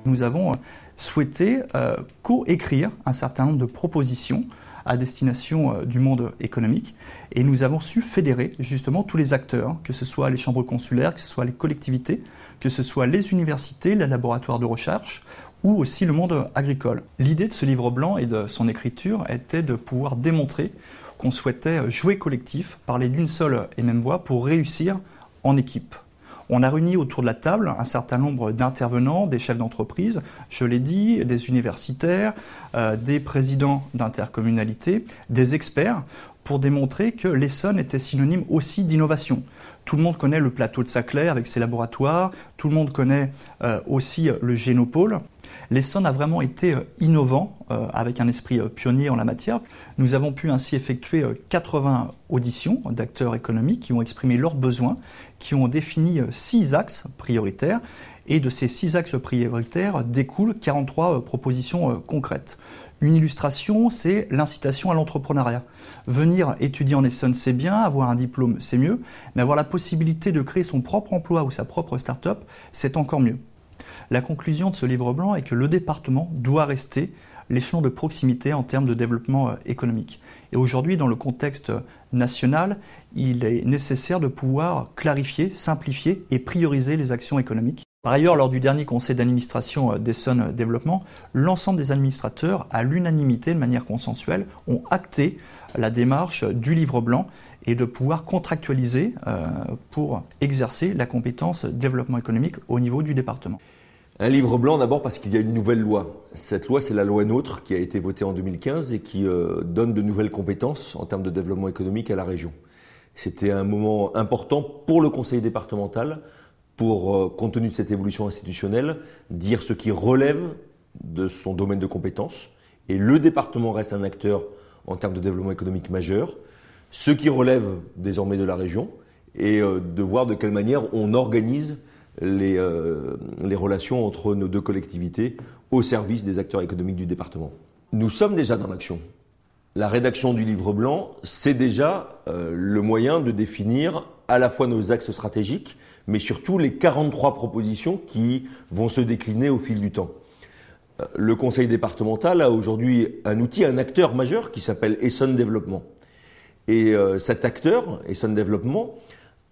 Nous avons souhaité co-écrire un certain nombre de propositions à destination du monde économique et nous avons su fédérer justement tous les acteurs, que ce soit les chambres consulaires, que ce soit les collectivités, que ce soit les universités, les laboratoires de recherche ou aussi le monde agricole. L'idée de ce livre blanc et de son écriture était de pouvoir démontrer qu'on souhaitait jouer collectif, parler d'une seule et même voix pour réussir en équipe. On a réuni autour de la table un certain nombre d'intervenants, des chefs d'entreprise, je l'ai dit, des universitaires, des présidents d'intercommunalités, des experts, pour démontrer que l'Essonne était synonyme aussi d'innovation. Tout le monde connaît le plateau de Saclay avec ses laboratoires, tout le monde connaît aussi le Génopôle. L'Essonne a vraiment été innovant avec un esprit pionnier en la matière. Nous avons pu ainsi effectuer 80 auditions d'acteurs économiques qui ont exprimé leurs besoins, qui ont défini 6 axes prioritaires. Et de ces 6 axes prioritaires découlent 43 propositions concrètes. Une illustration, c'est l'incitation à l'entrepreneuriat. Venir étudier en Essonne, c'est bien, avoir un diplôme, c'est mieux, mais avoir la possibilité de créer son propre emploi ou sa propre start-up, c'est encore mieux. La conclusion de ce livre blanc est que le département doit rester l'échelon de proximité en termes de développement économique. Et aujourd'hui, dans le contexte national, il est nécessaire de pouvoir clarifier, simplifier et prioriser les actions économiques. Par ailleurs, lors du dernier conseil d'administration d'Essonne Développement, l'ensemble des administrateurs, à l'unanimité, de manière consensuelle, ont acté la démarche du livre blanc et de pouvoir contractualiser pour exercer la compétence développement économique au niveau du département. Un livre blanc d'abord parce qu'il y a une nouvelle loi. Cette loi, c'est la loi NOTRe qui a été votée en 2015 et qui donne de nouvelles compétences en termes de développement économique à la région. C'était un moment important pour le conseil départemental pour, compte tenu de cette évolution institutionnelle, dire ce qui relève de son domaine de compétences. Et le département reste un acteur en termes de développement économique majeur. Ce qui relève désormais de la région et de voir de quelle manière on organise les relations entre nos deux collectivités au service des acteurs économiques du département. Nous sommes déjà dans l'action. La rédaction du livre blanc, c'est déjà le moyen de définir à la fois nos axes stratégiques, mais surtout les 43 propositions qui vont se décliner au fil du temps. Le conseil départemental a aujourd'hui un outil, un acteur majeur qui s'appelle Essonne Développement. Et cet acteur, Essonne Développement,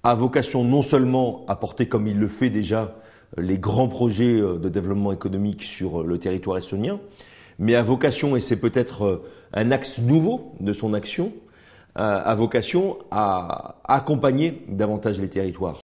a vocation non seulement à porter, comme il le fait déjà, les grands projets de développement économique sur le territoire essonnien, mais a vocation, et c'est peut-être un axe nouveau de son action, a vocation à accompagner davantage les territoires.